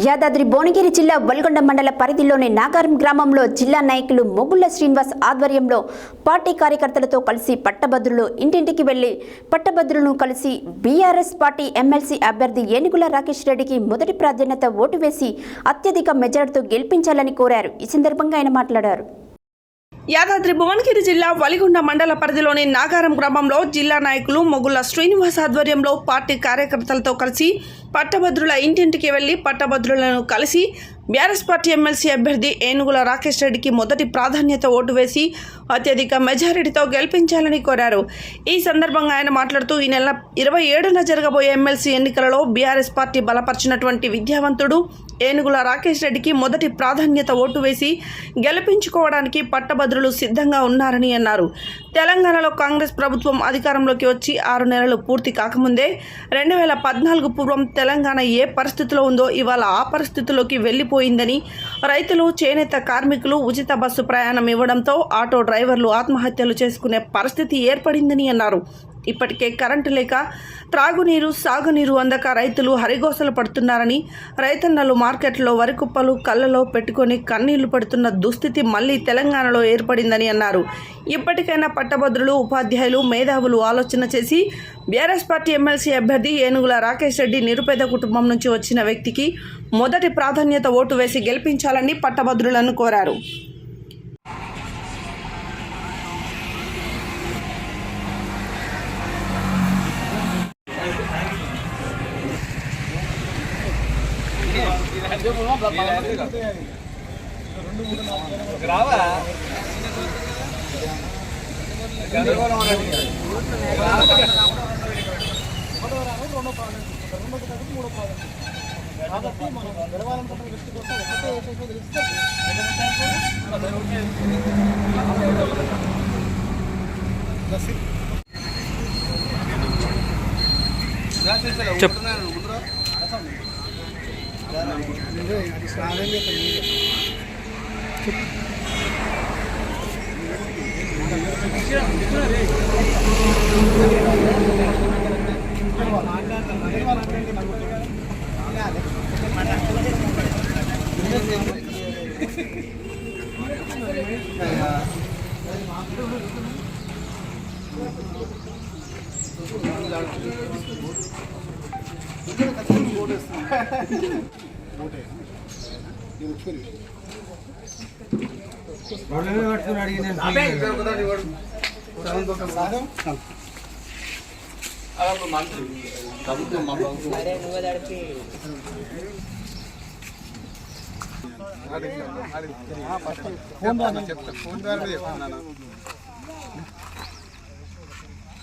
యాదాద్రి భువనగిరి జిల్లా వల్గొండ మండల పరిధిలోని నాగారం గ్రామంలో జిల్లా నాయకులు మొగుళ్ల శ్రీనివాస్ ఆధ్వర్యంలో పార్టీ కార్యకర్తలతో కలిసి పట్టభద్రులు ఇంటింటికి వెళ్లి పట్టభద్రులను కలిసి బీఆర్ఎస్ పార్టీ ఎమ్మెల్సీ అభ్యర్థి ఏనుగుల రాకేష్ రెడ్డికి మొదటి ప్రాధాన్యత ఓటు వేసి అత్యధిక మెజార్టీతో గెలిపించాలని కోరారు. ఈ సందర్భంగా ఆయన మాట్లాడారు. యాదాద్రి భువనగిరి జిల్లా వలిగొండ మండల పరిధిలోని నాగారం గ్రామంలో జిల్లా నాయకులు మొగుళ్ల శ్రీనివాస్ ఆధ్వర్యంలో పార్టీ కార్యకర్తలతో కలిసి పట్టభద్రుల ఇంటింటికి వెళ్లి పట్టభద్రులను కలిసి బీఆర్ఎస్ పార్టీ ఎమ్మెల్సీ అభ్యర్థి ఏనుగుల రాకేష్ రెడ్డికి మొదటి ప్రాధాన్యత ఓటు వేసి అత్యధిక మెజారిటీతో గెలిపించాలని కోరారు. ఈ సందర్భంగా ఆయన మాట్లాడుతూ ఈ నెల 27న జరగబోయే ఎమ్మెల్సీ ఎన్నికలలో బీఆర్ఎస్ పార్టీ బలపరిచినటువంటి విద్యావంతుడు ఏనుగుల రాకేష్ రెడ్డికి మొదటి ప్రాధాన్యత ఓటు వేసి గెలిపించుకోవడానికి పట్టభద్రులు సిద్ధంగా ఉన్నారని అన్నారు. తెలంగాణలో కాంగ్రెస్ ప్రభుత్వం అధికారంలోకి వచ్చి 6 నెలలు పూర్తి కాకముందే 2014 పూర్వం తెలంగాణ ఏ పరిస్థితిలో ఉందో ఇవాళ ఆ పరిస్థితిలోకి వెళ్ళిపోయిందని, రైతులు, చేనేత కార్మికులు ఉచిత బస్సు ప్రయాణం ఇవ్వడంతో ఆటో డ్రైవర్లు ఆత్మహత్యలు చేసుకునే పరిస్థితి ఏర్పడిందని అన్నారు. ఇప్పటికే కరెంటు లేక త్రాగునీరు, సాగునీరు అందక రైతులు హరిగోసలు పడుతున్నారని, రైతన్నలు మార్కెట్లో వరికుప్పలు కళ్ళలో పెట్టుకొని కన్నీళ్లు పడుతున్న దుస్థితి మళ్లీ తెలంగాణలో ఏర్పడిందని అన్నారు. ఇప్పటికైనా పట్టభద్రులు, ఉపాధ్యాయులు, మేధావులు ఆలోచన చేసి బీఆర్ఎస్ పార్టీ ఎమ్మెల్సీ అభ్యర్థి ఏనుగుల రాకేష్ రెడ్డి నిరుపేద కుటుంబం నుంచి వచ్చిన వ్యక్తికి మొదటి ప్రాధాన్యత ఓటు వేసి గెలిపించాలని పట్టభద్రులను కోరారు.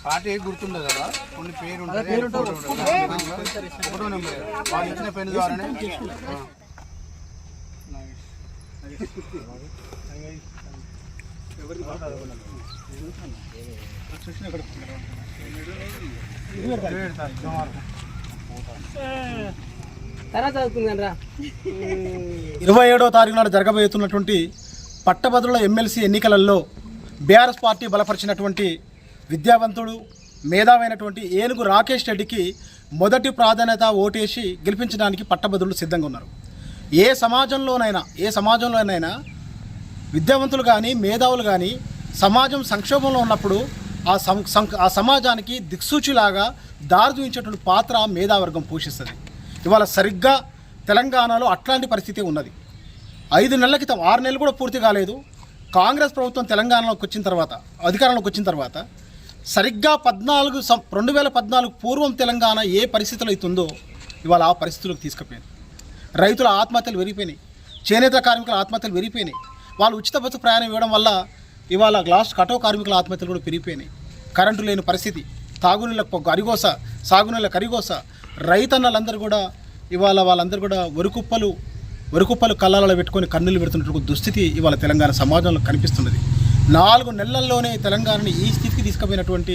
పార్టీ గుర్తుండదు కదా, కొన్ని పేరు ఒకటో నెంబర్ వాళ్ళు ఇచ్చిన పెన్ను ద్వారానే ఇరవై 27వ తారీఖు నాడు జరగబోతున్నటువంటి పట్టభద్రుల ఎమ్మెల్సీ ఎన్నికలలో బీఆర్ఎస్ పార్టీ బలపరిచినటువంటి విద్యావంతుడు, మేధావైనటువంటి ఏనుగు రాకేష్ రెడ్డికి మొదటి ప్రాధాన్యత ఓటేసి గెలిపించడానికి పట్టభద్రులు సిద్ధంగా ఉన్నారు. ఏ సమాజంలోనైనా విద్యావంతులు కానీ, మేధావులు కానీ సమాజం సంక్షోభంలో ఉన్నప్పుడు ఆ సమాజానికి దిక్సూచిలాగా దారి చూపించేటువంటి పాత్ర మేధావర్గం పోషిస్తుంది. ఇవాళ సరిగ్గా తెలంగాణలో అట్లాంటి పరిస్థితి ఉన్నది. 5 నెలల క్రితం, 6 నెలలు కూడా పూర్తి కాలేదు, కాంగ్రెస్ ప్రభుత్వం తెలంగాణలోకి వచ్చిన తర్వాత, అధికారంలోకి వచ్చిన తర్వాత సరిగ్గా 2014 పూర్వం తెలంగాణ ఏ పరిస్థితిలో అవుతుందో ఇవాళ ఆ పరిస్థితులకు తీసుకుపోయింది. రైతుల ఆత్మహత్యలు పెరిగిపోయినాయి, చేనేత కార్మికుల ఆత్మహత్యలు పెరిగిపోయినాయి. వాళ్ళు ఉచిత బస్సు ప్రయాణం ఇవ్వడం వల్ల ఇవాళ కటో కార్మికుల ఆత్మహత్యలు కూడా పెరిగిపోయినాయి. కరెంటు లేని పరిస్థితి, తాగునీళ్ళకు అరిగోస, సాగునీళ్ళకు అరిగోస. రైతన్నలందరూ కూడా ఇవాళ వాళ్ళందరూ కూడా వరికుప్పలు కళ్ళాలలో పెట్టుకొని కన్నులు పెడుతున్నటువంటి దుస్థితి ఇవాళ తెలంగాణ సమాజంలో కనిపిస్తున్నది. 4 నెలల్లోనే తెలంగాణని ఈ స్థితికి తీసుకుపోయినటువంటి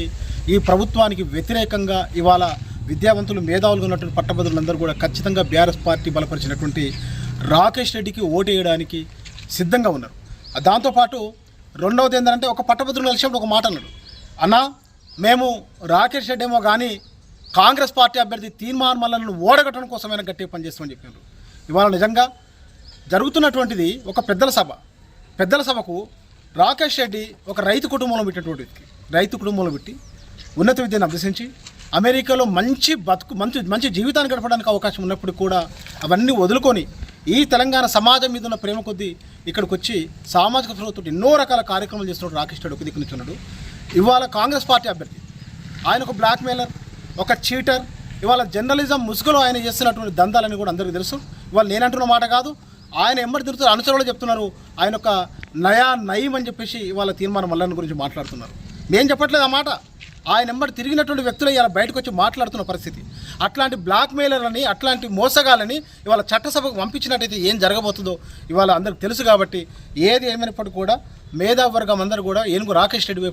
ఈ ప్రభుత్వానికి వ్యతిరేకంగా ఇవాళ విద్యావంతులు, మేధావులుగా ఉన్నటువంటి పట్టభద్రులందరూ కూడా ఖచ్చితంగా బీఆర్ఎస్ పార్టీ బలపరిచినటువంటి రాకేష్ రెడ్డికి ఓటేయడానికి సిద్ధంగా ఉన్నారు. దాంతోపాటు రెండవది ఏంటంటే, ఒక పట్టభద్రులు కలిసినప్పుడు ఒక మాట అన్నాడు, అన్నా మేము రాకేష్ రెడ్డి ఏమో కానీ కాంగ్రెస్ పార్టీ అభ్యర్థి తీర్మాన్ మల్లలను ఓడగట్టడం కోసమైనా గట్టిగా పనిచేస్తామని చెప్పారు. ఇవాళ నిజంగా జరుగుతున్నటువంటిది ఒక పెద్దల సభకు రాకేష్ రెడ్డి ఒక రైతు కుటుంబంలో పెట్టినటువంటి వ్యక్తి. రైతు కుటుంబంలో పెట్టి ఉన్నత విద్యను అభ్యసించి అమెరికాలో మంచి జీవితాన్ని గడపడానికి అవకాశం ఉన్నప్పుడు కూడా అవన్నీ వదులుకొని ఈ తెలంగాణ సమాజం మీద ఉన్న ప్రేమ కొద్దీ ఇక్కడికి వచ్చి సామాజిక స్పృహతో ఎన్నో రకాల కార్యక్రమాలు చేస్తున్నట్టు రాకేష్ రెడ్డి ఒక దిక్కు నుంచున్నాడు. ఇవాళ కాంగ్రెస్ పార్టీ అభ్యర్థి ఆయన ఒక బ్లాక్మెయిలర్, ఒక చీటర్. ఇవాళ జర్నలిజం ముసుగులో ఆయన చేస్తున్నటువంటి దందాలని కూడా అందరికీ తెలుసు. ఇవాళ నేనంటున్న మాట కాదు, ఆయన ఎంబడి తిరుగుతున్న అనుచరులు చెప్తున్నారు ఆయన ఒక నయం అని చెప్పేసి ఇవాళ తీర్మానం మల్లన్న గురించి మాట్లాడుతున్నారు. మేం చెప్పట్లేదు ఆ మాట, ఆయన ఎంబడి తిరిగినటువంటి వ్యక్తులు ఇవాళ బయటకు వచ్చి మాట్లాడుతున్న పరిస్థితి. అట్లాంటి బ్లాక్మెయిలర్లని, అట్లాంటి మోసగాలని ఇవాళ చట్టసభకు పంపించినట్టయితే ఏం జరగబోతుందో ఇవాళ అందరికి తెలుసు. కాబట్టి ఏది ఏమైనప్పటికీ కూడా మేధావర్గం అందరూ కూడా ఏనుగు రాకేష్ రెడ్డి వైపు